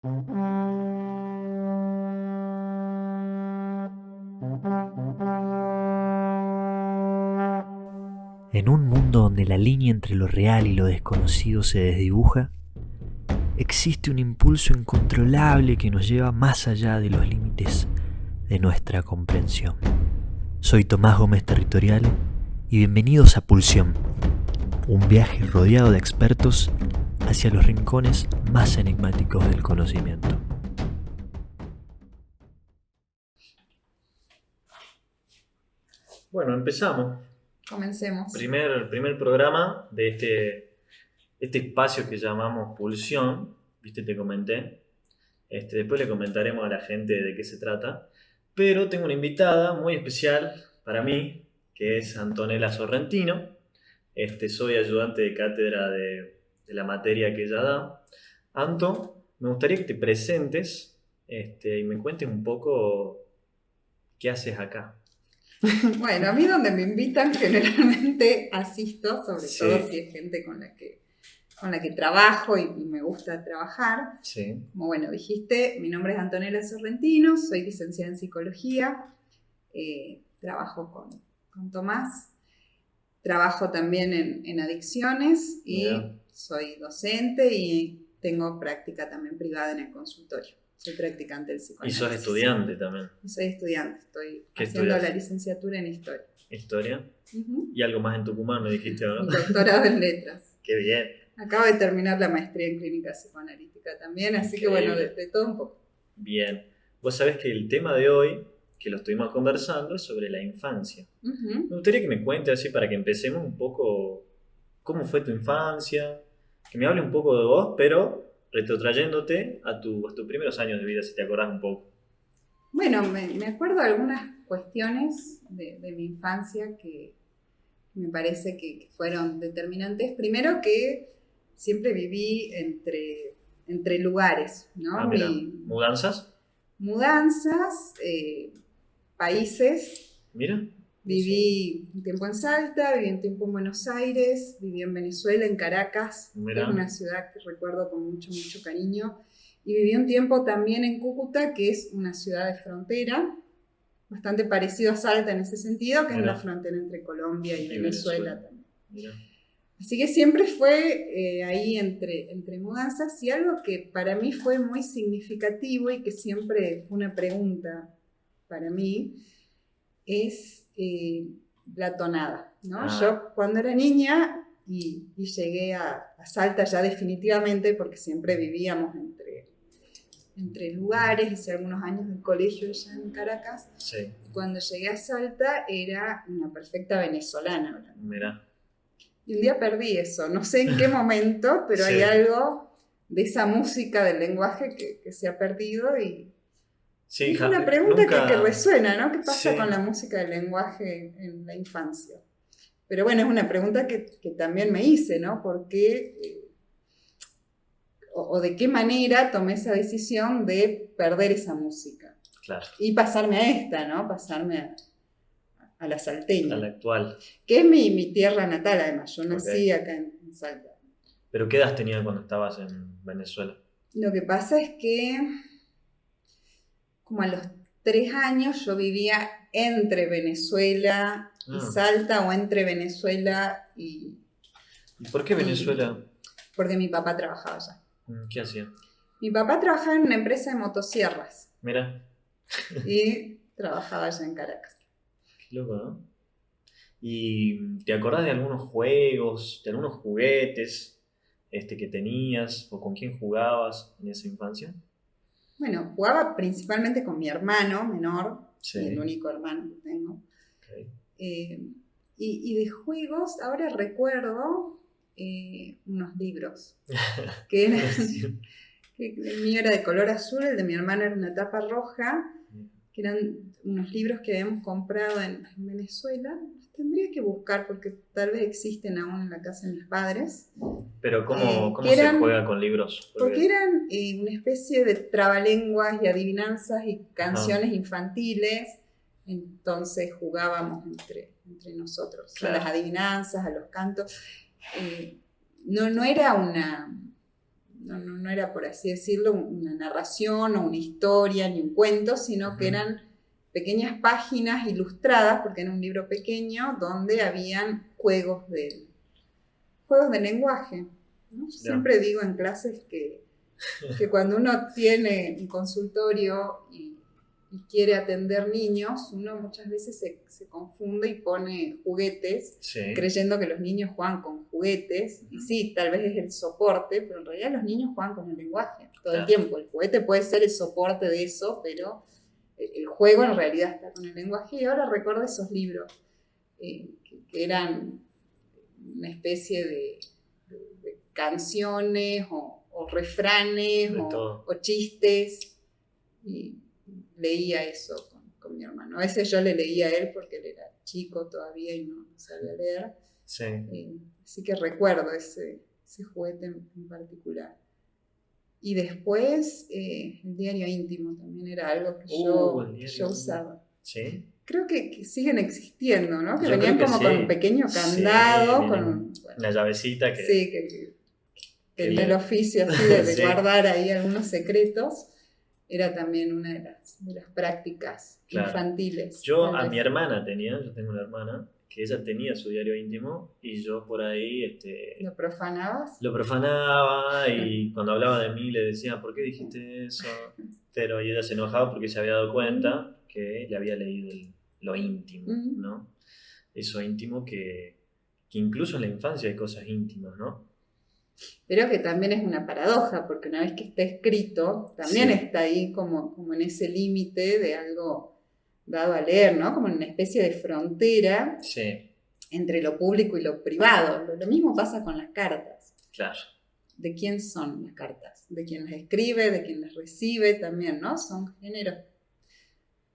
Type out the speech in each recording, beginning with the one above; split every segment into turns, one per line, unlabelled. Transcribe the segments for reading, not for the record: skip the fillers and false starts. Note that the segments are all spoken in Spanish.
En un mundo donde la línea entre lo real y lo desconocido se desdibuja, existe un impulso incontrolable que nos lleva más allá de los límites de nuestra comprensión. Soy Tomás Gómez Territoriale y bienvenidos a Pulsión, un viaje rodeado de expertos hacia los rincones más enigmáticos del conocimiento.
Bueno, empezamos.
Comencemos.
Primer programa de este espacio que llamamos Pulsión. Viste, te comenté. Después le comentaremos a la gente de qué se trata. Pero tengo una invitada muy especial para mí, que es Antonella Sorrentino. Soy ayudante de cátedra de la materia que ella da. Anto, me gustaría que te presentes y me cuentes un poco qué haces acá.
Bueno, a mí donde me invitan generalmente asisto, sobre todo si es gente con la que trabajo y me gusta trabajar.
Sí.
Como bueno, dijiste, mi nombre es Antonella Sorrentino, soy licenciada en psicología, trabajo con Tomás, trabajo también en adicciones y soy docente y tengo práctica también privada en el consultorio. Soy practicante del psicoanálisis.
Y sos estudiante también.
Soy estudiante, estoy haciendo
estudias?
la licenciatura en Historia.
¿Historia?
Uh-huh.
Y algo más en Tucumán, me dijiste, ¿no?
Un doctorado en Letras.
Qué bien.
Acabo de terminar la maestría en clínica psicoanalítica también, así que bueno, de todo un poco.
Bien. Vos sabés que el tema de hoy, que lo estuvimos conversando, es sobre la infancia.
Uh-huh.
Me gustaría que me cuentes así para que empecemos un poco cómo fue tu infancia, que me hable un poco de vos, pero retrotrayéndote a tus primeros años de vida, si te acordás un poco.
Bueno, me acuerdo de algunas cuestiones de mi infancia que me parece que fueron determinantes. Primero que siempre viví entre lugares, ¿no?
Mira. ¿Mudanzas?
Mudanzas, países.
Mira.
Viví un tiempo en Salta, viví un tiempo en Buenos Aires, viví en Venezuela, en Caracas, que es una ciudad que recuerdo con mucho, mucho cariño. Y viví un tiempo también en Cúcuta, que es una ciudad de frontera, bastante parecido a Salta en ese sentido, que es la frontera entre Colombia y Venezuela también.
Mira.
Así que siempre fue ahí entre mudanzas, y algo que para mí fue muy significativo y que siempre fue una pregunta para mí, es la tonada, ¿no? Yo cuando era niña y llegué a Salta ya definitivamente, porque siempre vivíamos entre lugares, hice algunos años del colegio allá en Caracas.
Sí.
Cuando llegué a Salta era una perfecta venezolana.
Mira.
Y un día perdí eso, no sé en qué momento, pero hay algo de esa música del lenguaje que se ha perdido y
sí,
es una pregunta que resuena, ¿no? ¿Qué pasa con la música del lenguaje en la infancia? Pero bueno, es una pregunta que también me hice, ¿no? ¿Por qué o de qué manera tomé esa decisión de perder esa música?
Claro.
Y pasarme a esta, ¿no? Pasarme a la salteña.
A la actual.
Que es mi tierra natal, además. Yo nací acá en Salta.
¿Pero qué edad tenías cuando estabas en Venezuela?
Lo que pasa es que como a los 3 años yo vivía entre Venezuela y Salta, o entre Venezuela y...
¿Y por qué Venezuela?
Porque mi papá trabajaba allá.
¿Qué hacía?
Mi papá trabajaba en una empresa de motosierras.
Mira.
Y trabajaba allá en Caracas.
Qué loco, ¿no? ¿Y te acordás de algunos juegos, de algunos juguetes que tenías, o con quién jugabas en esa infancia?
Bueno, jugaba principalmente con mi hermano menor,
sí.
El único hermano que tengo.
Okay.
Y de juegos, ahora recuerdo unos libros, que eran, que el mío era de color azul, el de mi hermano era una tapa roja, que eran unos libros que habíamos comprado en Venezuela. Los tendría que buscar porque tal vez existen aún en la casa de mis padres.
Pero ¿cómo se juega con libros?
Porque eran una especie de trabalenguas y adivinanzas y canciones infantiles. Entonces jugábamos entre nosotros, claro, a las adivinanzas, a los cantos. No era no era, por así decirlo, una narración o una historia ni un cuento, sino que eran pequeñas páginas ilustradas, porque era un libro pequeño, donde habían juegos de lenguaje, ¿no? Yo siempre digo en clases que cuando uno tiene un consultorio y quiere atender niños, uno muchas veces se confunde y pone juguetes, creyendo que los niños juegan con juguetes, y sí, tal vez es el soporte, pero en realidad los niños juegan con el lenguaje todo el tiempo. El juguete puede ser el soporte de eso, pero el juego en realidad está con el lenguaje. Y ahora recuerdo esos libros que eran una especie de canciones o refranes o chistes, y leía eso con mi hermano. A veces yo le leía a él porque él era chico todavía y no sabía leer.
Sí.
Así que recuerdo ese juguete en particular. Y después el diario íntimo también era algo que yo usaba.
¿Sí?
Creo que siguen existiendo, ¿no? Que
Yo
venían
creo que
como con un pequeño candado, con
una llavecita que...
Sí, que tenía el oficio así de guardar ahí algunos secretos. Era también una de las prácticas infantiles.
Yo mi hermana yo tengo una hermana, que ella tenía su diario íntimo y yo por ahí...
¿Lo profanabas?
Lo profanaba y cuando hablaba de mí le decía, ¿por qué dijiste eso? Pero ella se enojaba porque se había dado cuenta que le había leído lo íntimo, ¿no? Eso íntimo que incluso en la infancia hay cosas íntimas, ¿no?
Pero que también es una paradoja, porque una vez que está escrito, también está ahí como en ese límite de algo dado a leer, ¿no? Como en una especie de frontera entre lo público y lo privado. Lo mismo pasa con las cartas.
Claro.
¿De quién son las cartas? ¿De quién las escribe? ¿De quién las recibe? También, ¿no? Son géneros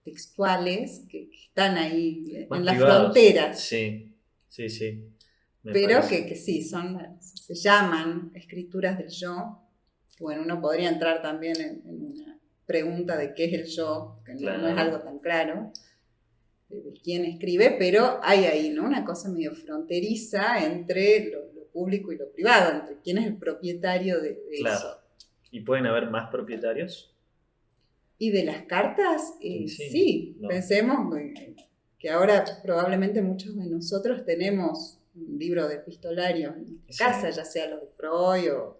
textuales que están ahí
más
en las
privados.
Fronteras.
Sí.
Pero que sí, se llaman escrituras del yo. Bueno, uno podría entrar también en una pregunta de qué es el yo, que no es algo tan claro, de quién escribe, pero hay ahí, ¿no? Una cosa medio fronteriza entre lo público y lo privado, entre quién es el propietario de eso.
¿Y pueden haber más propietarios?
¿Y de las cartas? Sí.
No.
Pensemos que ahora probablemente muchos de nosotros tenemos un libro de epistolario en casa, ya sea los de Freud o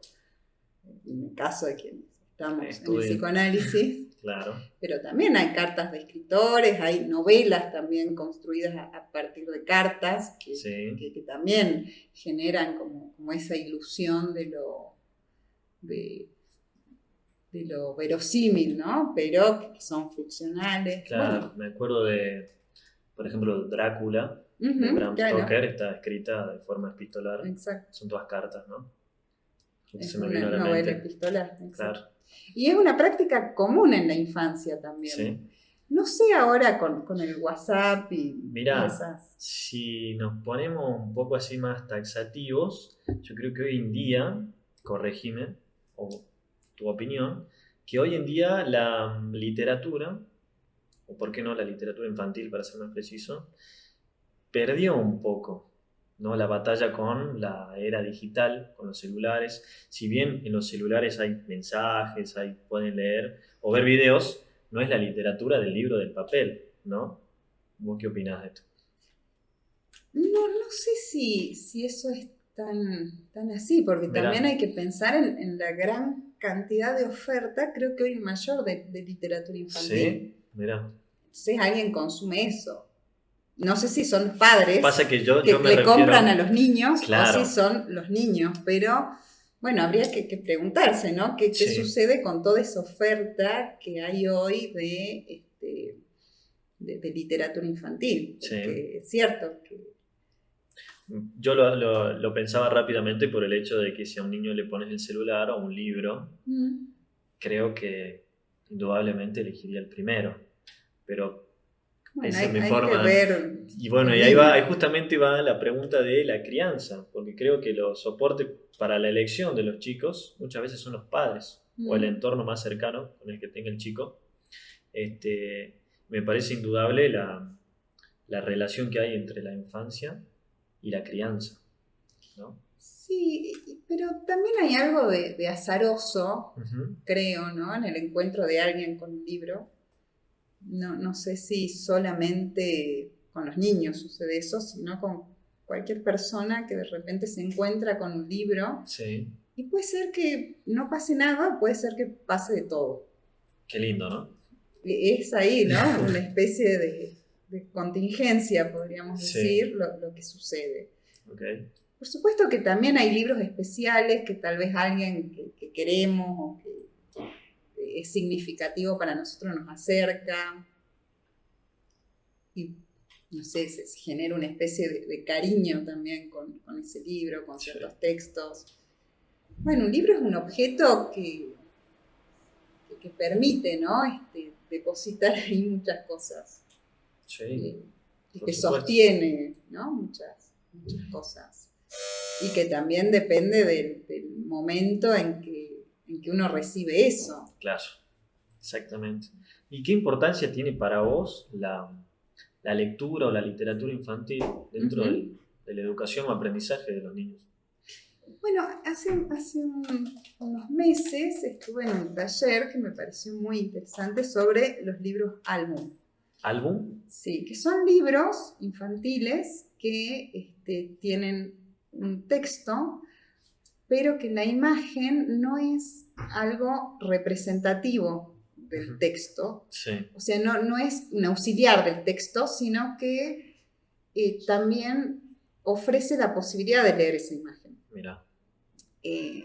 en el caso de quienes estamos en el psicoanálisis.
Claro.
Pero también hay cartas de escritores, hay novelas también construidas a partir de cartas que también generan como esa ilusión de lo verosímil, ¿no? Pero que son ficcionales.
Claro, me acuerdo de, por ejemplo, Drácula, de Bram Stoker, está escrita de forma epistolar.
Exacto.
Son todas cartas, ¿no?
Es una novela epistolar.
Claro.
Y es una práctica común en la infancia también.
Sí.
No sé ahora con el WhatsApp y esas...
Si nos ponemos un poco así más taxativos, yo creo que hoy en día, corregime, o tu opinión, que hoy en día la literatura, o por qué no la literatura infantil para ser más preciso, perdió un poco, ¿no? La batalla con la era digital, con los celulares. Si bien en los celulares hay mensajes, pueden leer o ver videos, no es la literatura del libro del papel, ¿no? ¿Vos qué opinás de esto?
No sé si eso es tan así, porque también hay que pensar en la gran cantidad de oferta, creo que hoy mayor de literatura infantil.
Sí, mirá.
Entonces alguien consume eso. No sé si son los padres
Pasa que
le compran a los niños,
claro,
o si son los niños, pero bueno, habría que preguntarse, ¿no? ¿Qué sucede con toda esa oferta que hay hoy de literatura infantil? Porque es cierto que...
Yo lo pensaba rápidamente por el hecho de que si a un niño le pones el celular o un libro, creo que indudablemente elegiría el primero, pero esa es mi forma.
Que ver
y bueno, y ahí justamente va la pregunta de la crianza, porque creo que los soportes para la elección de los chicos muchas veces son los padres o el entorno más cercano con el que tenga el chico. Me parece indudable la relación que hay entre la infancia y la crianza, ¿no?
Sí, pero también hay algo de azaroso,
Ujú.
creo, ¿no? En el encuentro de alguien con un libro. No sé si solamente con los niños sucede eso, sino con cualquier persona que de repente se encuentra con un libro.
Sí,
Y puede ser que no pase nada, puede ser que pase de todo.
qué lindo, ¿no?
Es ahí, ¿no? Una especie de contingencia, podríamos
Sí,
decir, lo que sucede.
ok.
Por supuesto que también hay libros especiales que tal vez alguien que queremos o que es significativo para nosotros nos acerca y, no sé, se genera una especie de cariño también con ese libro, con
Sí,
ciertos textos. Bueno, un libro es un objeto que permite, ¿no? Depositar ahí muchas cosas
sí,
eh, y
por
que
supuesto.
sostiene, ¿no? Muchas cosas. Y que también depende del momento en que uno recibe eso.
Claro, exactamente. ¿Y qué importancia tiene para vos la lectura o la literatura infantil dentro
Ujú.
de la educación o aprendizaje de los niños?
Bueno, unos meses estuve en un taller que me pareció muy interesante sobre los libros álbum.
¿Álbum?
Sí, que son libros infantiles que tienen un texto, pero que la imagen no es algo representativo del
Ujú.
texto.
Sí,
O sea, no es un auxiliar del texto, sino que también ofrece la posibilidad de leer esa imagen.
mira,
Eh,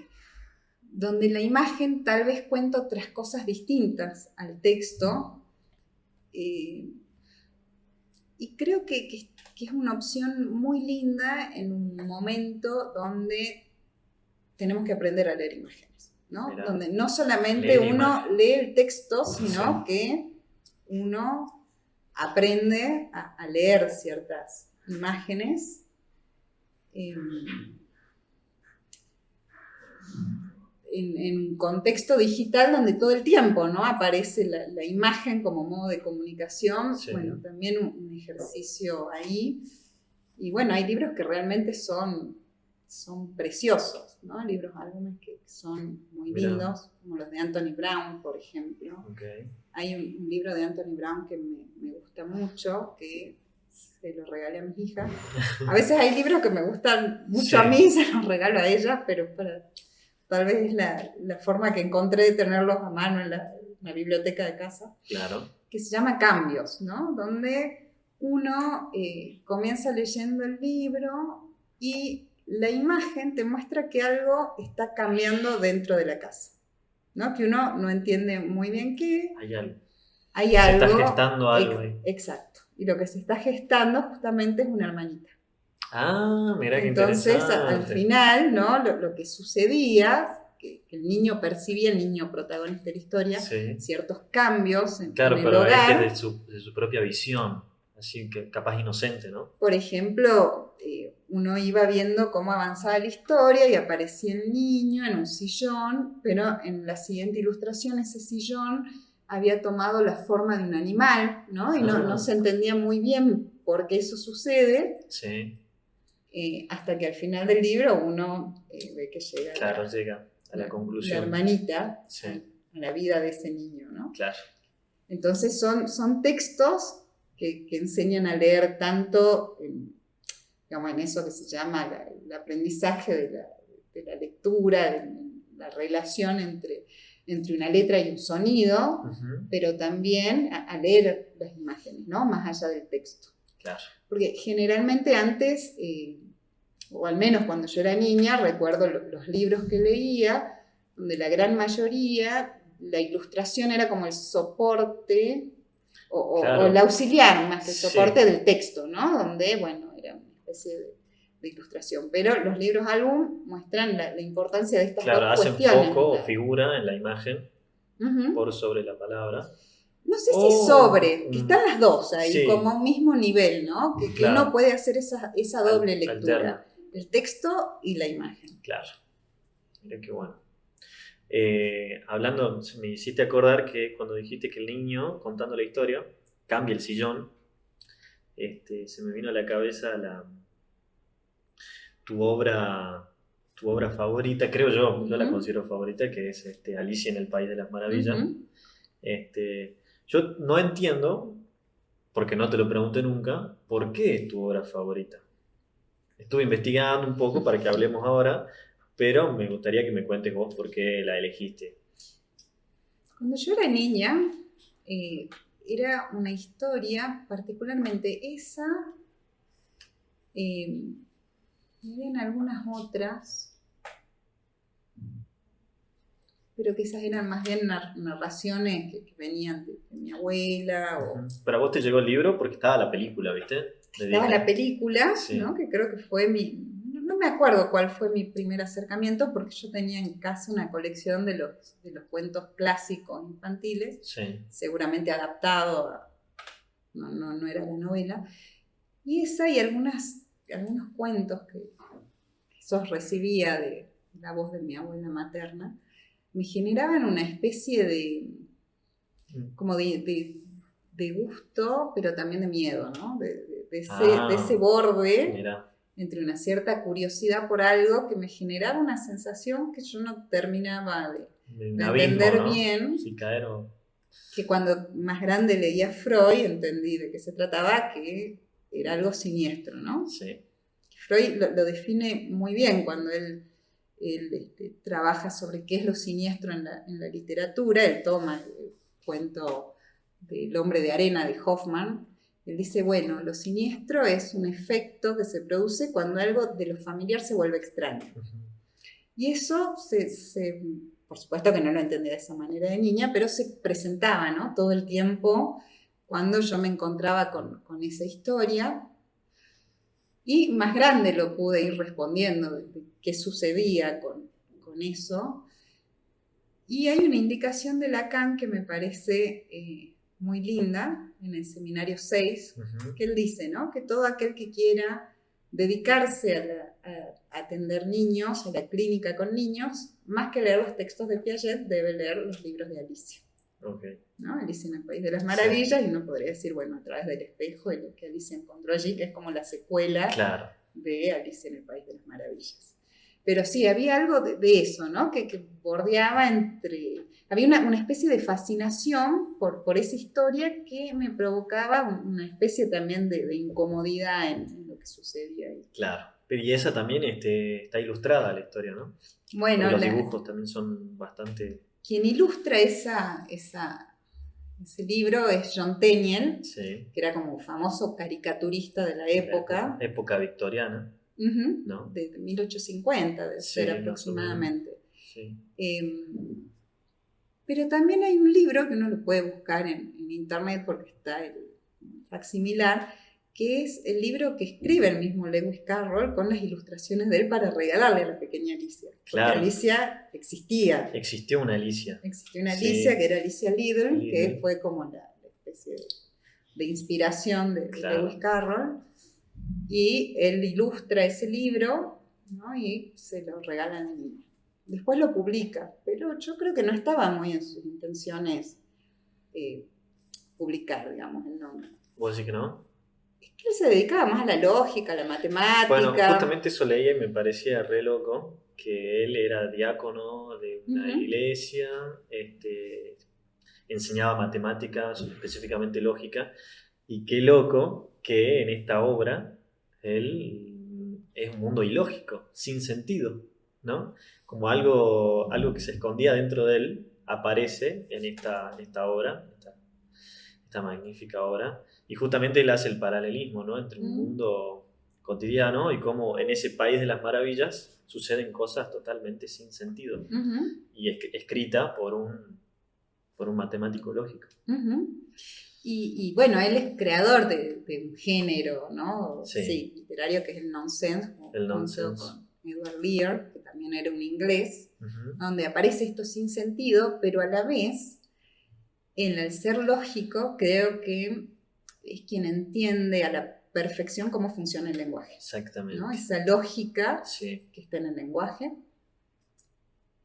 donde la imagen tal vez cuenta otras cosas distintas al texto. eh, y creo que es una opción muy linda en un momento donde tenemos que aprender a leer imágenes, ¿no?
mira.
Donde no solamente
Leer
uno
imagen.
lee el texto, sino
Sí,
que uno aprende a leer ciertas imágenes. eh, en un contexto digital donde todo el tiempo, ¿no? Aparece la imagen como modo de comunicación.
sí,
Bueno, también un ejercicio ahí. Y bueno, hay libros que realmente son preciosos, ¿no? Libros, álbumes que son muy
mira,
lindos, como los de Anthony Brown, por ejemplo.
ok.
Hay un libro de Anthony Brown que me gusta mucho, que se lo regalé a mis hijas. A veces hay libros que me gustan mucho a
Sí,
mí, se los regalo a ellas, pero tal vez es la forma que encontré de tenerlos a mano en la biblioteca de casa,
claro,
que se llama Cambios, ¿no? Donde uno comienza leyendo el libro y la imagen te muestra que algo está cambiando dentro de la casa, ¿no? Que uno no entiende muy bien qué,
hay algo.
hay
Se está
algo,
gestando algo ahí.
exacto. Y lo que se está gestando justamente es una hermanita.
Ah, mira qué
Entonces, al
interesante.
final, ¿no? Lo que sucedía, que el niño percibía, el niño protagonista de la historia,
Sí.
ciertos cambios en
Claro,
el
pero es
hogar.
de su propia visión, así que capaz inocente, ¿no?
Por ejemplo, uno iba viendo cómo avanzaba la historia y aparecía el niño en un sillón, pero en la siguiente ilustración ese sillón había tomado la forma de un animal, ¿no? Y no
Ah,
se entendía muy bien por qué eso sucede.
sí,
Hasta que al final del libro uno ve que llega
claro, llega a la
la
conclusión.
hermanita
Sí,
a la vida de ese niño, ¿no?
claro,
Entonces son textos que enseñan a leer tanto, digamos, en eso que se llama el aprendizaje de la lectura, de la relación entre una letra y un sonido,
ujú,
pero también a leer las imágenes, ¿no? Más allá del texto.
claro,
Porque generalmente antes, o al menos cuando yo era niña, recuerdo los libros que leía, donde la gran mayoría, la ilustración era como el soporte o el
claro,
auxiliar más que el soporte
sí,
del texto, ¿no? Donde, bueno, era una especie de ilustración. Pero los libros álbum muestran la importancia de estas
claro,
dos
hacen
cuestiones.
foco o figura en la imagen
Uh-huh.
por sobre la palabra.
No sé si
O
sobre, que están las dos ahí, como
sí,
a un mismo nivel, ¿no? Que uno
claro,
puede hacer esa doble
alterna,
lectura, el texto y la imagen.
claro, mira qué bueno. Hablando, me hiciste acordar que cuando dijiste que el niño, contando la historia, cambia el sillón, se me vino a la cabeza tu obra tu obra favorita, creo yo la
Ujú.
considero favorita, que es Alicia en el País de las Maravillas.
Ujú.
Yo no entiendo, porque no te lo pregunté nunca, ¿por qué es tu obra favorita? Estuve investigando un poco para que hablemos ahora, pero me gustaría que me cuentes vos por qué la elegiste.
Cuando yo era niña, eh, era una historia, particularmente esa, y habían algunas otras, pero que esas eran más bien narraciones que venían de mi abuela o...
Pero a vos te llegó el libro porque estaba la película, ¿viste? De
Estaba
Disney.
la película,
Sí.
¿no? Que creo que fue no me acuerdo cuál fue mi primer acercamiento, porque yo tenía en casa una colección de los cuentos clásicos infantiles,
Sí.
seguramente adaptado a... No era la novela. Y esa y algunos cuentos que esos recibía de la voz de mi abuela materna, me generaban una especie de... como de gusto, pero también de miedo, ¿no? De ese borde,
Mira,
entre una cierta curiosidad por algo que me generaba una sensación que yo no terminaba de
un abismo,
entender
¿no?
bien,
Si caer o...
que cuando más grande leía Freud entendí de qué se trataba, que era algo siniestro, ¿no?
Sí.
Freud lo define muy bien cuando él trabaja sobre qué es lo siniestro en la literatura. Él toma el cuento del Hombre de Arena de Hoffman. Él dice, bueno, lo siniestro es un efecto que se produce cuando algo de lo familiar se vuelve extraño. Y eso por supuesto que no lo entendía de esa manera de niña, pero se presentaba, ¿no? Todo el tiempo cuando yo me encontraba con esa historia. Y más grande lo pude ir respondiendo de qué sucedía con eso. Y hay una indicación de Lacan que me parece muy linda en el seminario 6, que él dice, ¿no? Que todo aquel que quiera dedicarse a atender niños, a la clínica con niños, más que leer los textos de Piaget, debe leer los libros de Alicia.
Okay.
¿No? Alicia en el País de las Maravillas, sí. Y uno podría decir, bueno, a través del espejo y lo que Alicia encontró allí, que es como la secuela, claro, de Alicia en el País de las Maravillas. Pero sí, había algo de eso, ¿no? Que bordeaba entre... Había una especie de fascinación por esa historia que me provocaba una especie también de incomodidad en lo que sucedía ahí.
Claro. Pero y esa también está ilustrada la historia, ¿no?
Bueno,
porque los dibujos también son bastante...
Quien ilustra ese libro es John Tenniel,
sí.
Que era como famoso caricaturista de la época.
Época victoriana.
Uh-huh,
¿no?
De 1850, de ser aproximadamente.
Sí.
Pero también hay un libro que uno lo puede buscar en internet porque está el facsimilar, que es el libro que escribe el mismo Lewis Carroll con las ilustraciones de él para regalarle a la pequeña Alicia. Claro. Porque Alicia existía.
Existió una Alicia.
Existió una Alicia, sí. Que era Alicia Liddell, que fue como la especie de inspiración de Lewis Carroll. Y él ilustra ese libro, ¿no? Y se lo regala a la niña. Después lo publica, pero yo creo que no estaba muy en sus intenciones publicar, digamos, el nombre.
¿Vos decís que no?
Es que él se dedicaba más a la lógica, a la matemática.
Bueno, justamente eso leía y me parecía re loco, que él era diácono de una iglesia, enseñaba matemáticas, específicamente lógica, y qué loco que en esta obra él es un mundo ilógico, sin sentido, ¿no? Como algo que se escondía dentro de él, aparece en esta obra, esta magnífica obra, y justamente él hace el paralelismo, ¿no? Entre un mundo cotidiano y cómo en ese país de las maravillas suceden cosas totalmente sin sentido, y escrita por un matemático lógico.
Y bueno, él es creador de un género, ¿no?
Sí,
literario, que es el nonsense.
El nonsense.
Con Edward Lear, que también era un inglés, donde aparece esto sin sentido, pero a la vez, en el ser lógico, creo que es quien entiende a la perfección cómo funciona el lenguaje.
Exactamente.
¿No? Esa lógica que está en el lenguaje.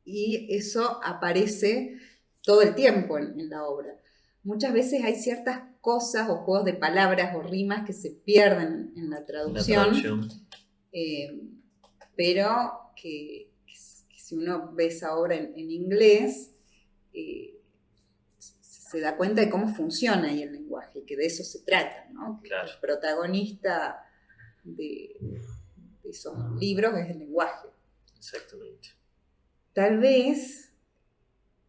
Y eso aparece todo el tiempo en la obra. Muchas veces hay ciertas cosas o juegos de palabras o rimas que se pierden en la traducción. Pero que si uno ve esa obra en inglés, se da cuenta de cómo funciona ahí el lenguaje, que de eso se trata, ¿no?
Claro.
El protagonista de esos libros es el lenguaje.
Exactamente.
Tal vez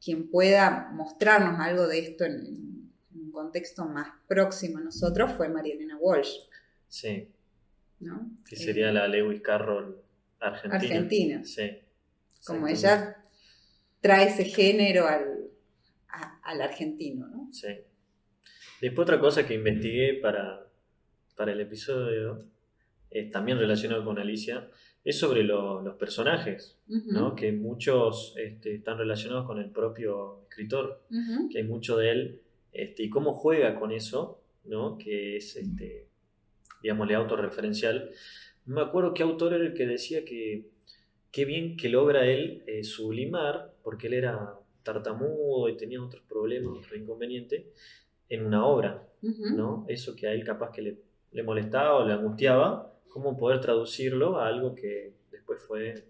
quien pueda mostrarnos algo de esto en un contexto más próximo a nosotros fue María Elena Walsh.
Sí.
¿No?
Que sería la Lewis Carroll argentina.
Argentina.
Sí.
Como ella trae ese género al argentino, ¿no?
Sí. Después otra cosa que investigué para el episodio, también relacionado con Alicia, es sobre los personajes, ¿no? Que muchos están relacionados con el propio escritor, que hay mucho de él, y cómo juega con eso, ¿no? Que es, digámosle, autorreferencial. No me acuerdo qué autor era el que decía que qué bien que logra él sublimar, porque él era tartamudo y tenía otros problemas, otros inconvenientes, en una obra, ¿no? Eso que a él capaz que le molestaba o le angustiaba, cómo poder traducirlo a algo que después fue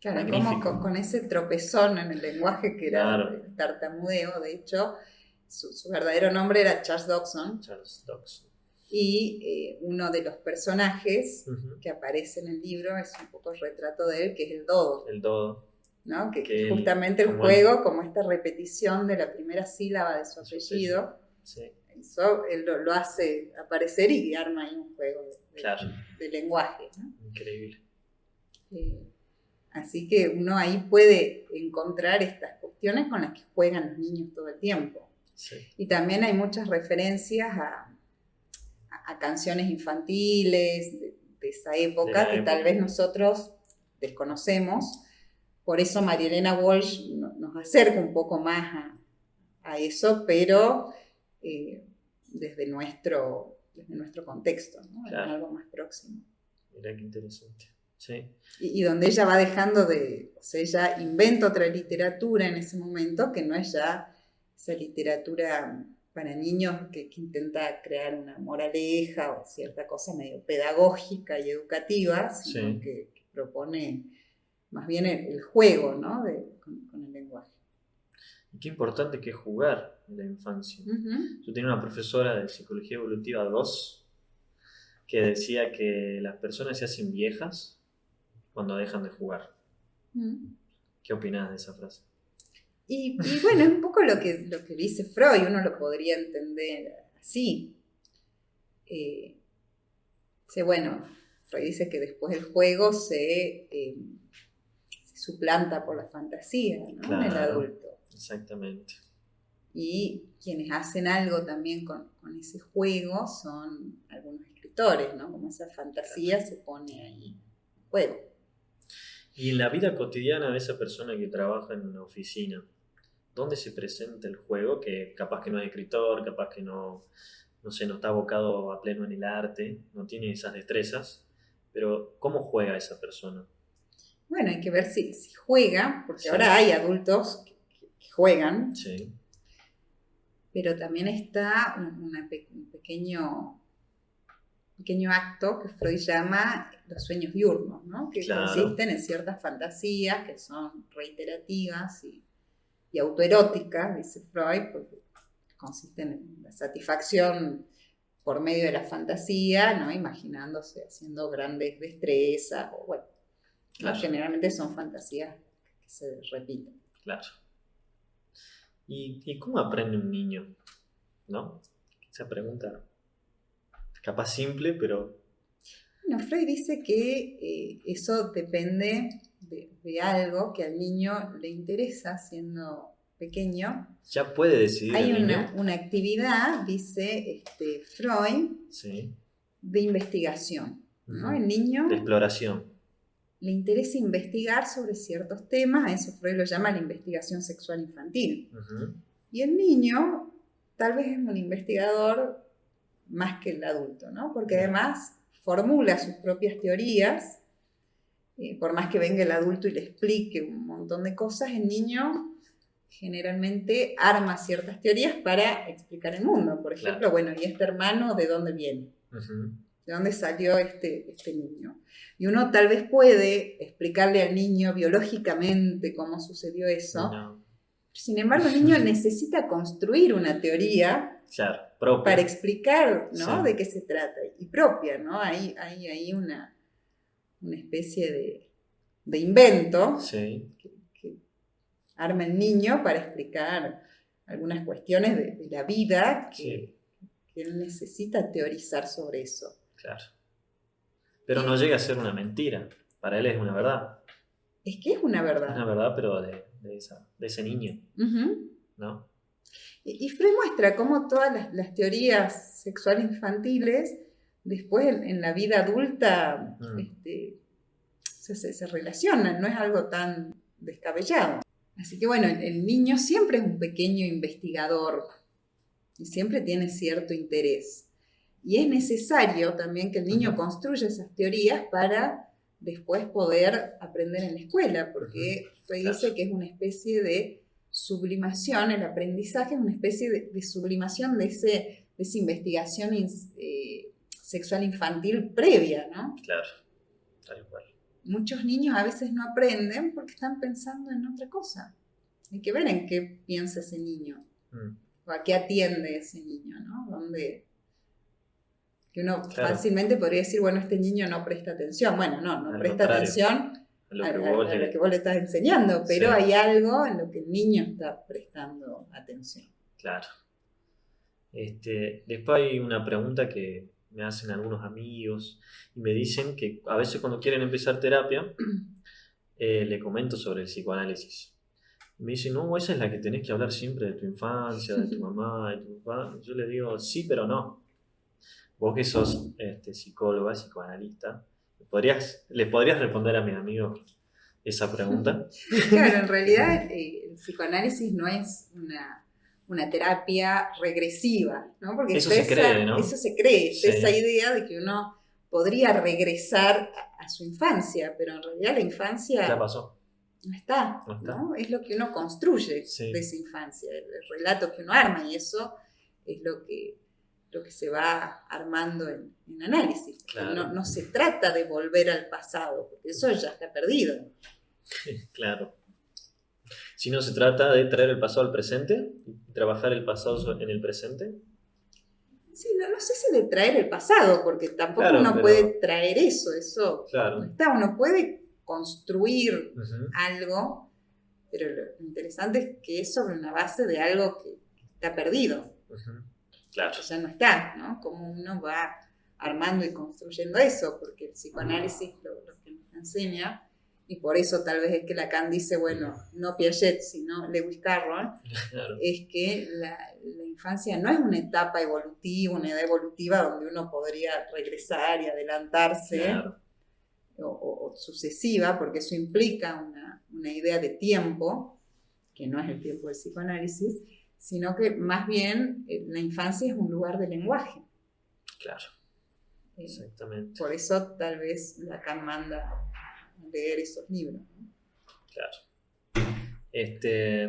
claro,
magnífico.
como con ese tropezón en el lenguaje que era
Claro.
el tartamudeo. De hecho, su verdadero nombre era Charles Dodgson.
Charles Dodgson.
Y uno de los personajes que aparece en el libro es un poco el retrato de él, que es el dodo.
El dodo.
¿No? Que
Que
justamente el juego, como esta repetición de la primera sílaba de su apellido,
sí.
Eso él lo hace aparecer y arma ahí un juego de lenguaje, ¿no?
Increíble.
Así que uno ahí puede encontrar estas cuestiones con las que juegan los niños todo el tiempo.
Sí.
Y también hay muchas referencias a canciones infantiles de esa época que tal vez nosotros desconocemos. Por eso María Elena Walsh nos acerca un poco más a eso, pero desde nuestro contexto, ¿no?
Claro.
En algo más próximo.
Mirá qué interesante. Sí.
Y donde ella va dejando o sea, ella inventa otra literatura en ese momento que no es ya esa literatura para niños que intenta crear una moraleja o cierta cosa medio pedagógica y educativa, sino que propone más bien el juego, ¿no? con el lenguaje.
Y qué importante que es jugar en la infancia. Yo tenía una profesora de Psicología Evolutiva 2 que decía que las personas se hacen viejas cuando dejan de jugar. ¿Qué opinás de esa frase?
Y bueno, es un poco lo que dice Freud, uno lo podría entender así. Bueno, Freud dice que después el juego se suplanta por la fantasía, ¿no?
Claro,
en el adulto.
Exactamente.
Y quienes hacen algo también con ese juego son algunos escritores, ¿no? Como esa fantasía se pone ahí en juego.
Y en la vida cotidiana de esa persona que trabaja en una oficina, ¿dónde se presenta el juego? Que capaz que no es escritor, capaz que no está abocado a pleno en el arte, no tiene esas destrezas, pero ¿cómo juega esa persona?
Bueno, hay que ver si juega, porque ahora hay adultos que juegan, pero también está un pequeño acto que Freud llama los sueños diurnos, ¿no? Que consisten en ciertas fantasías que son reiterativas y autoeróticas, dice Freud, porque consisten en la satisfacción por medio de la fantasía, ¿no? Imaginándose haciendo grandes destrezas, o bueno, ¿no? Generalmente son fantasías que se repiten.
Claro. ¿Y cómo aprende un niño? ¿No? Esa pregunta capaz simple, pero...
Bueno, Freud dice que eso depende de algo que al niño le interesa siendo pequeño.
Ya puede decidir
Hay
el niño.
una actividad, dice Freud, de investigación, ¿no? El niño...
De exploración.
Le interesa investigar sobre ciertos temas, a eso Freud lo llama la investigación sexual infantil. Y el niño tal vez es un investigador más que el adulto, ¿no? Porque además formula sus propias teorías, por más que venga el adulto y le explique un montón de cosas, el niño generalmente arma ciertas teorías para explicar el mundo. Por ejemplo, bueno, ¿y este hermano de dónde viene? ¿De dónde salió este niño? Y uno tal vez puede explicarle al niño biológicamente cómo sucedió eso.
No.
Sin embargo, el niño necesita construir una teoría,
Claro, propia.
para explicar, ¿no?
Sí.
De qué se trata. Y propia, ¿no? Hay una especie de invento
Sí.
que arma el niño para explicar algunas cuestiones de la vida que él necesita teorizar sobre eso.
Claro. Pero no llega a ser una mentira. Para él es una verdad.
Es que es una verdad.
Es una verdad, pero de ese niño,
Uh-huh.
¿no?
Y Freud muestra cómo todas las teorías sexuales infantiles, después en la vida adulta, se relacionan, no es algo tan descabellado. Así que bueno, el niño siempre es un pequeño investigador y siempre tiene cierto interés. Y es necesario también que el niño construya esas teorías para después poder aprender en la escuela, porque Freud dice que es una especie de sublimación, el aprendizaje es una especie de sublimación de esa investigación sexual infantil previa, ¿no?
Claro, tal cual.
Muchos niños a veces no aprenden porque están pensando en otra cosa. Hay que ver en qué piensa ese niño, o a qué atiende ese niño, ¿no? Donde que uno fácilmente podría decir, bueno, este niño no presta atención. Bueno, no presta atención a lo que vos le estás enseñando, pero hay algo en lo que el niño está prestando atención.
Claro. Después hay una pregunta que me hacen algunos amigos y me dicen que a veces cuando quieren empezar terapia, le comento sobre el psicoanálisis. Me dicen, no, esa es la que tenés que hablar siempre de tu infancia, de tu mamá, de tu papá. Yo les digo, sí, pero no. Vos que sos psicóloga, psicoanalista, ¿le podrías responder a mis amigos esa pregunta?
Claro, en realidad el psicoanálisis no es una terapia regresiva, ¿no? Porque
eso se cree, ¿no?
Eso se cree, esa idea de que uno podría regresar a su infancia, pero en realidad la infancia
ya pasó.
No está. ¿No? Es lo que uno construye de esa infancia, el relato que uno arma, y eso es lo que se va armando en análisis.
Claro.
No se trata de volver al pasado, porque eso ya está perdido.
Claro. Sino se trata de traer el pasado al presente y trabajar el pasado en el presente.
Sí, no sé si de traer el pasado, porque tampoco uno puede traer eso no está. Uno puede construir algo, pero lo interesante es que es sobre una base de algo que está perdido.
Claro.
Que ya no está, ¿no? Cómo uno va armando y construyendo eso, porque el psicoanálisis lo que nos enseña, y por eso tal vez es que Lacan dice, bueno, no Piaget, sino Lewis Carroll, claro, es que la infancia no es una etapa evolutiva, una edad evolutiva donde uno podría regresar y adelantarse, claro, o sucesiva, porque eso implica una idea de tiempo, que no es el tiempo del psicoanálisis, sino que más bien la infancia es un lugar de lenguaje.
Claro, exactamente.
Por eso tal vez Lacan manda leer esos libros, ¿no?
Claro.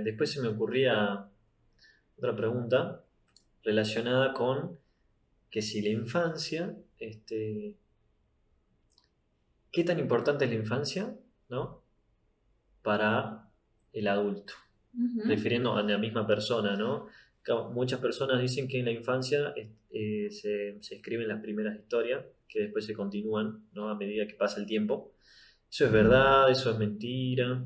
Después se me ocurría otra pregunta relacionada con que si la infancia, ¿qué tan importante es la infancia, ¿no? Para el adulto? Refiriendo a la misma persona, ¿no? Muchas personas dicen que en la infancia se escriben las primeras historias que después se continúan, ¿no? A medida que pasa el tiempo. ¿Eso es verdad? ¿Eso es mentira?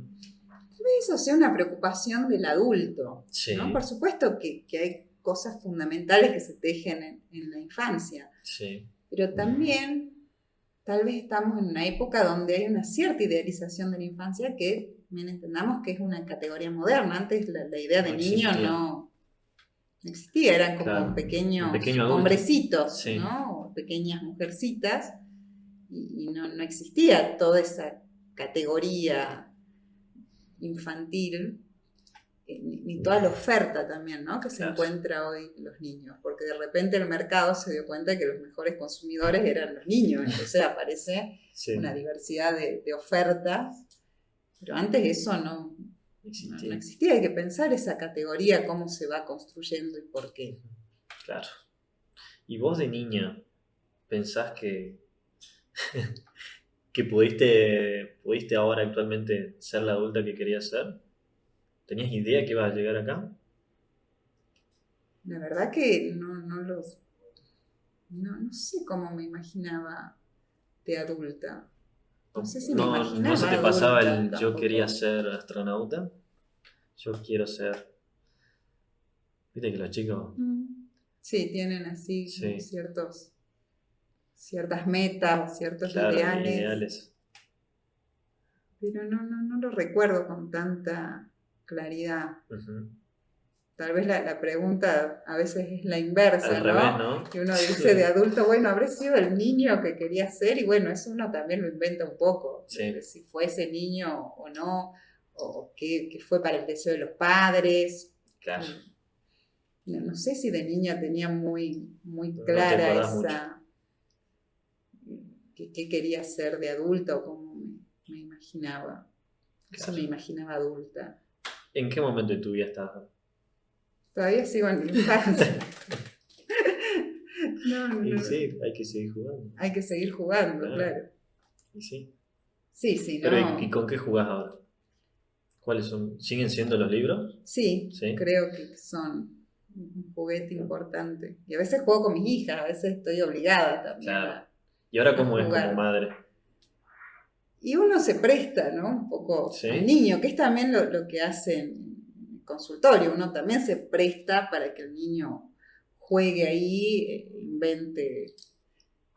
Eso sea una preocupación del adulto,
sí,
¿no? Por supuesto que hay cosas fundamentales que se tejen en la infancia,
sí,
pero también tal vez estamos en una época donde hay una cierta idealización de la infancia que bien entendamos que es una categoría moderna. Antes la idea de niño no existía, eran como pequeños hombrecitos, sí, ¿no? O pequeñas mujercitas, y no existía toda esa categoría infantil, ni toda la oferta también, ¿no? Que se encuentra hoy en los niños, porque de repente el mercado se dio cuenta que los mejores consumidores eran los niños, entonces aparece una diversidad de ofertas, pero antes eso no existía. Hay que pensar esa categoría, cómo se va construyendo y por qué.
Claro. ¿Y vos de niña pensás que pudiste ahora actualmente ser la adulta que querías ser? ¿Tenías idea que ibas a llegar acá?
La verdad que no sé cómo me imaginaba de adulta. No sé si me
¿No se
imaginaba
te pasaba
adulta
el yo quería
tampoco.
ser astronauta? Yo quiero ser... Viste que los chicos...
Sí, tienen así como
Sí,
ciertas metas, ciertos
claro,
ideales,
ideales.
pero no lo recuerdo con tanta claridad.
Ujú.
Tal vez la pregunta a veces es la
Al
inversa,
revés,
¿no?
¿no?
Que uno dice de adulto, bueno, habré sido el niño que quería ser, y bueno, eso uno también lo inventa un poco, de
Sí,
si fue ese niño o no, o qué fue para el deseo de los padres.
claro.
No sé si de niña tenía muy
No te
clara
acordás mucho.
esa, qué quería ser de adulta o cómo me imaginaba. No sé si me
Claro.
imaginaba adulta.
¿En qué momento de tu vida estabas?
Todavía sigo en la infancia.
Y
No.
sí, hay que seguir jugando.
Hay que seguir jugando,
Claro.
claro.
Y sí.
Sí,
Pero ¿y
no.
con qué jugás ahora? ¿Cuáles son? ¿Siguen siendo los libros?
Sí,
Sí.
creo que son un juguete importante. Y a veces juego con mis hijas, a veces estoy obligada también
Claro. ¿Y ahora
a
cómo es como
jugar.
madre?
Y uno se presta, ¿no? Un poco al
¿Sí?
niño, que es también lo que hace en el consultorio. Uno también se presta para que el niño juegue ahí, invente,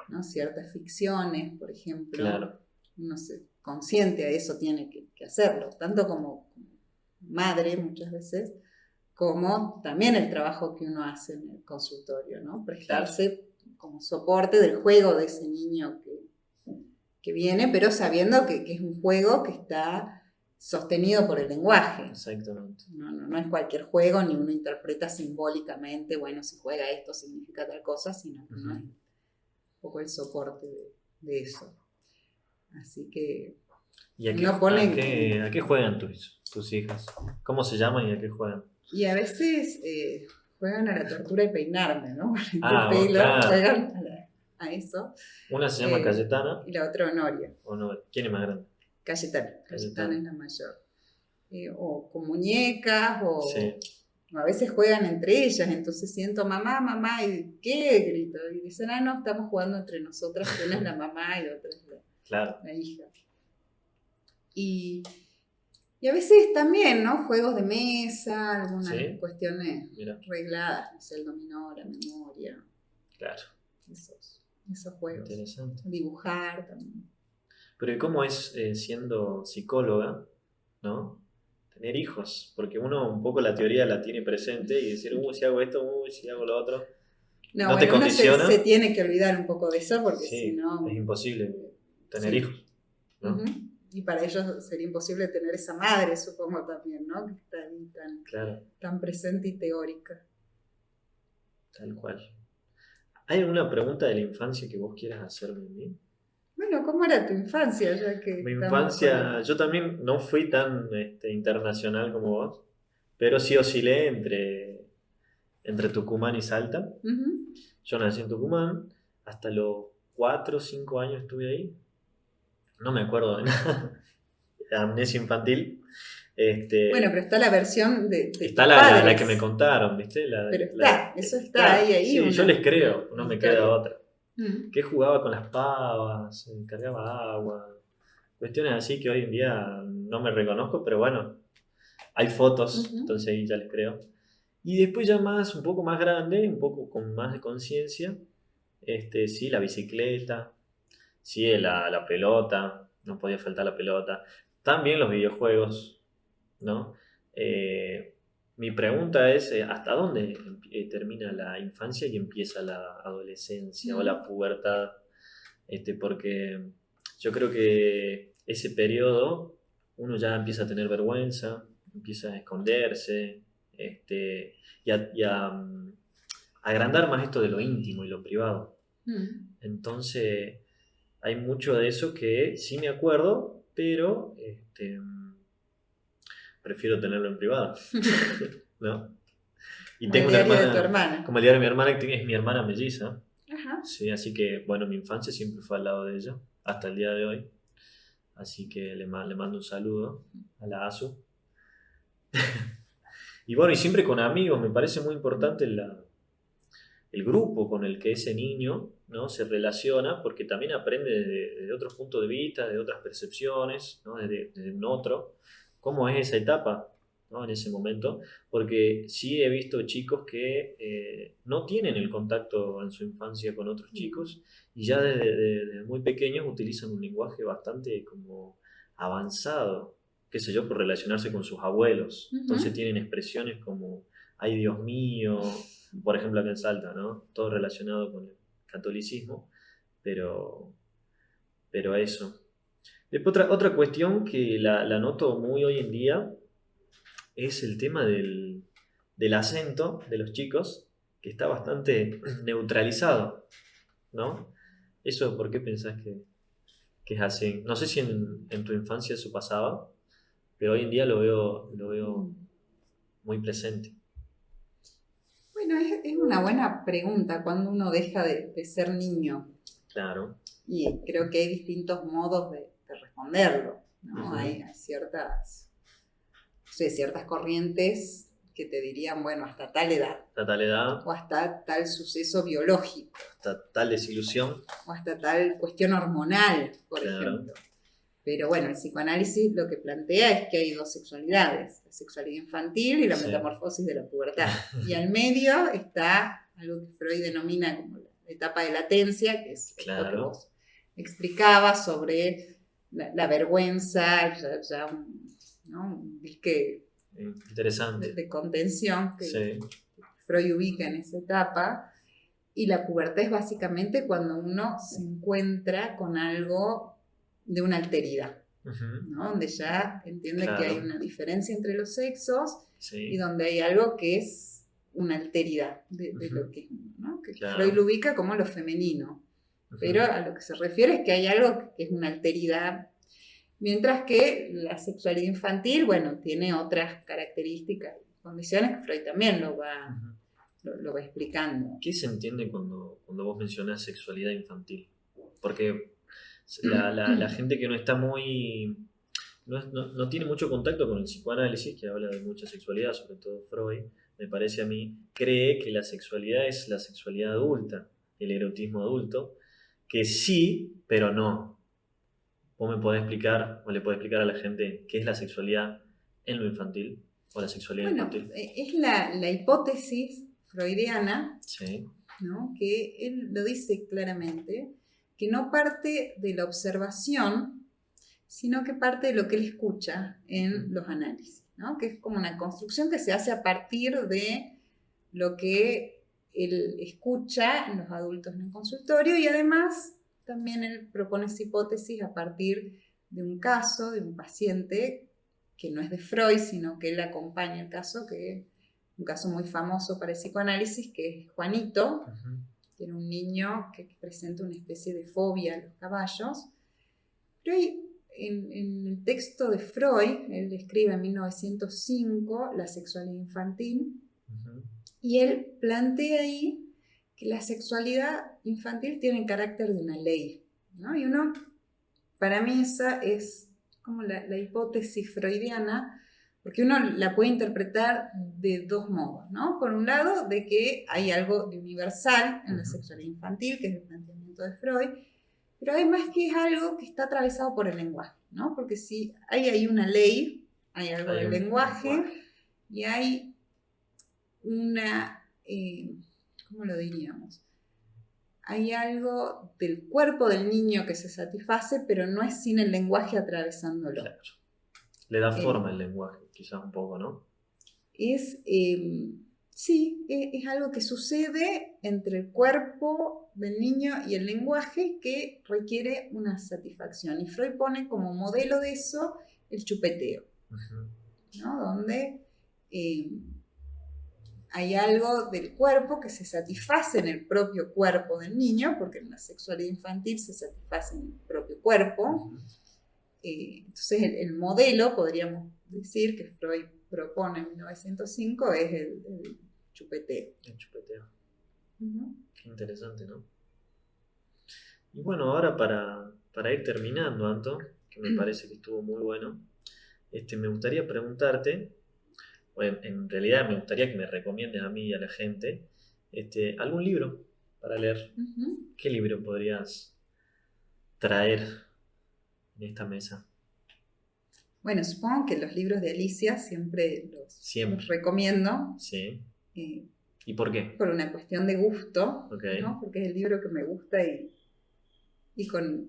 ¿no? Ciertas ficciones, por ejemplo.
Claro.
Uno se consciente a eso tiene que hacerlo, tanto como madre muchas veces, como también el trabajo que uno hace en el consultorio, ¿no?
Claro.
Prestarse como soporte del juego de ese niño que viene, pero sabiendo que es un juego que está sostenido por el lenguaje.
Exactamente.
No es cualquier juego, ni uno interpreta simbólicamente, bueno, si juega esto significa tal cosa, sino que no es un poco el soporte de eso. Así que
¿Y
uno pone
a qué juegan tus hijas? ¿Cómo se llaman y a qué juegan?
y a veces juegan a la tortura y peinarme, ¿no? De
Ah,
pelo,
claro.
juegan a eso.
Una se llama Cayetana.
Y la otra Honoria.
¿O no? ¿Quién es más grande?
Cayetana
Cayetana.
es la mayor. O con muñecas,
Sí,
a veces juegan entre ellas, entonces siento mamá, y ¿qué? Grito. Y dicen, no, estamos jugando entre nosotras, que una es la mamá y otra es
claro.
la hija. Y a veces también, ¿no? Juegos de mesa, algunas
Sí.
cuestiones
Mira,
regladas, no sé, el dominó, la memoria,
claro.
esos juegos.
Interesante.
Dibujar también.
Pero ¿y cómo es siendo psicóloga, ¿no? Tener hijos? Porque uno un poco la teoría la tiene presente y decir, si hago esto, si hago lo otro.
No,
¿No te
bueno, uno
condiciona?
se tiene que olvidar un poco de eso porque si
Sí,
no...
es imposible tener
Sí.
hijos, ¿no?
Ujú. Y para ellos sería imposible tener esa madre, supongo también, ¿no? Que está ahí
Claro,
tan presente y teórica.
tal cual. ¿Hay alguna pregunta de la infancia que vos quieras hacerme a mí?
Bueno, ¿cómo era tu infancia? Ya que
Mi
estamos
infancia, yo también no fui tan internacional como vos, pero sí oscilé entre Tucumán y Salta.
Ujú.
Yo nací en Tucumán, hasta los 4 o 5 años estuve ahí. No me acuerdo de nada. Amnesia infantil.
Bueno, pero está la versión de
Está
tus
la
padres.
que me contaron, ¿viste?
Pero está ahí.
Sí, yo les creo, no me queda
historia.
otra.
Mm.
Que jugaba con las pavas, cargaba agua, cuestiones así que hoy en día no me reconozco, pero bueno, hay fotos,
Ujú.
entonces ahí ya les creo. Y después ya un poco más grande, un poco con más de conciencia, sí, la bicicleta, sí, la pelota, no podía faltar la pelota, también los videojuegos, ¿no? Mi pregunta es, ¿hasta dónde termina la infancia y empieza la adolescencia o la pubertad? Porque yo creo que ese periodo uno ya empieza a tener vergüenza, empieza a esconderse, y a agrandar más esto de lo íntimo y lo privado.
Mm.
Entonces, hay mucho de eso que sí me acuerdo, pero prefiero tenerlo en privado, ¿no? Y
Como
tengo
el
una
diario de tu
hermana,
hermana.
como el diario de mi hermana, que es mi hermana melliza,
Ajá.
Sí, así que, bueno, mi infancia siempre fue al lado de ella, hasta el día de hoy. Así que le mando un saludo a la ASU. Y bueno, y siempre con amigos, me parece muy importante el grupo con el que ese niño, ¿no?, se relaciona, porque también aprende de otros puntos de vista, de otras percepciones, ¿no?, desde un otro, cómo es esa etapa, ¿no?, en ese momento, porque sí he visto chicos que no tienen el contacto en su infancia con otros chicos y ya desde muy pequeños utilizan un lenguaje bastante como avanzado, qué sé yo, por relacionarse con sus abuelos. Entonces
Ujú.
tienen expresiones como, ay Dios mío, por ejemplo acá en Salta, ¿no? Todo relacionado con el catolicismo, pero, pero eso. Después otra cuestión que la noto muy hoy en día es el tema del acento de los chicos, que está bastante neutralizado, ¿no? ¿Eso por qué pensás que es así? No sé si en tu infancia eso pasaba, pero hoy en día lo veo muy presente.
Bueno, es una buena pregunta cuando uno deja de ser niño.
Claro.
Y creo que hay distintos modos de responderlo, ¿no?
Ujú.
Hay ciertas, no sé, ciertas corrientes que te dirían, bueno, hasta tal edad,
Hasta tal edad,
o hasta tal suceso biológico,
hasta tal desilusión,
o hasta tal cuestión hormonal, por
claro.
ejemplo. Pero bueno, el psicoanálisis lo que plantea es que hay dos sexualidades, la sexualidad infantil y la
Sí.
metamorfosis de la pubertad. Y al medio está algo que Freud denomina como la etapa de latencia, que es esto que
Claro.
vos explicabas sobre la vergüenza, ¿no?, un disque
Interesante.
de contención que
Sí.
Freud ubica en esa etapa. Y la pubertad es básicamente cuando uno se encuentra con algo de una alteridad,
Ujú.
¿no? Donde ya entiende que hay
Claro.
una diferencia entre los sexos y
Sí.
donde hay algo que es una alteridad de
Ujú.
lo que es, ¿no? Que
Claro.
Freud lo ubica como lo femenino,
Ujú.
pero a lo que se refiere es que hay algo que es una alteridad, mientras que la sexualidad infantil, bueno, tiene otras características y condiciones que Freud también lo va explicando.
¿Qué se entiende cuando vos mencionás sexualidad infantil? Porque la gente que no está muy... No tiene mucho contacto con el psicoanálisis, que habla de mucha sexualidad, sobre todo Freud, me parece a mí, cree que la sexualidad es la sexualidad adulta, el erotismo adulto, que sí, pero no. ¿Vos me podés explicar, o le podés explicar a la gente qué es la sexualidad en lo infantil, o la sexualidad
Bueno,
infantil?
es la hipótesis freudiana,
Sí.
¿no?, que él lo dice claramente, que no parte de la observación, sino que parte de lo que él escucha en los análisis, ¿no?, que es como una construcción que se hace a partir de lo que él escucha en los adultos en el consultorio, y además también él propone esa hipótesis a partir de un caso, de un paciente que no es de Freud, sino que él acompaña el caso, que es un caso muy famoso para el psicoanálisis, que es Juanito,
Ujú.
que era un niño que presenta una especie de fobia a los caballos. Pero ahí, en el texto de Freud, él escribe en 1905 La sexualidad infantil,
Ujú.
y él plantea ahí que la sexualidad infantil tiene el carácter de una ley, ¿no? Y para mí esa es como la hipótesis freudiana, porque uno la puede interpretar de dos modos, ¿no? Por un lado, de que hay algo de universal en la sexualidad infantil, que es el planteamiento de Freud, pero además que es algo que está atravesado por el lenguaje, ¿no? Porque si hay ahí una ley, hay algo
Hay
del
un
lenguaje, y hay una, ¿cómo lo diríamos? Hay algo del cuerpo del niño que se satisface, pero no es sin el lenguaje atravesándolo.
Claro. Le da forma el lenguaje, quizás un poco, ¿no?
Sí, es algo que sucede entre el cuerpo del niño y el lenguaje que requiere una satisfacción. Y Freud pone como modelo de eso el chupeteo, ¿no? Donde hay algo del cuerpo que se satisface en el propio cuerpo del niño, porque en la sexualidad infantil se satisface en el propio cuerpo. Entonces el modelo, podríamos decir, que Freud propone en 1905 es el chupeteo.
El chupeteo.
Uh-huh.
Qué interesante, ¿no? Y bueno, ahora para ir terminando, Anto, que me parece que estuvo muy bueno, me gustaría preguntarte, bueno, en realidad me gustaría que me recomiendes a mí y a la gente algún libro para leer.
Ujú.
¿Qué libro podrías traer en esta mesa?
Bueno, supongo que los libros de Alicia siempre
Siempre.
los recomiendo.
Sí.
eh,
¿Y por qué?
por una cuestión de gusto,
Ok.
¿no? Porque es el libro que me gusta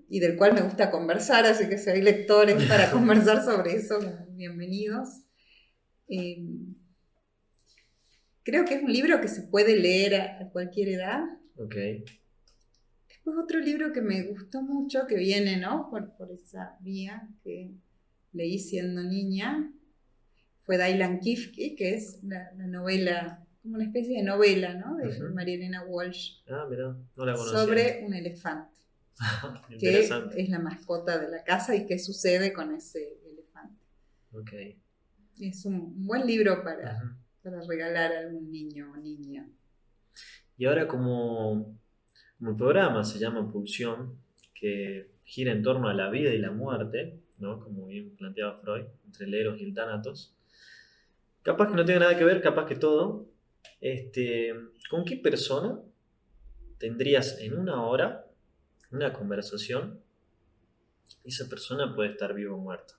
y del cual me gusta conversar, así que si hay lectores para conversar sobre eso, bienvenidos. Eh, Creo que es un libro que se puede leer a cualquier edad.
Ok.
Después otro libro que me gustó mucho, que viene, ¿no? por esa vía que leí siendo niña, fue Dylan Kifke, que es la novela, como una especie de novela, ¿no? De
Ujú.
María Elena Walsh,
Ah, mira, no la conocía.
sobre un elefante, que
Interesante.
es la mascota de la casa y qué sucede con ese elefante.
Ok.
Es un buen libro para
Ujú.
regalar a algún niño o niña.
Y ahora como el programa se llama Pulsión, que gira en torno a la vida y la muerte, ¿no? Como bien planteaba Freud, entre el Eros y el Tánatos. Capaz que no tenga nada que ver, capaz que todo. ¿Con qué persona tendrías en una hora una conversación? Esa persona puede estar viva o muerta.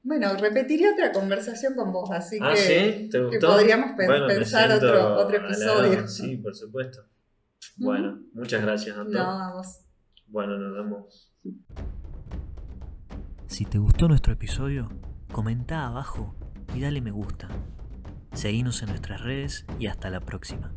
Bueno, repetiría otra conversación con vos, así
Ah,
que,
¿sí? ¿Te
que
gustó?
podríamos
Bueno, me
pensar
siento
otro episodio.
halagado. Sí, por supuesto. Bueno, muchas gracias, Anto.
No, a vos.
Bueno, nos vemos.
Si te gustó nuestro episodio, comenta abajo y dale me gusta. Seguinos en nuestras redes y hasta la próxima.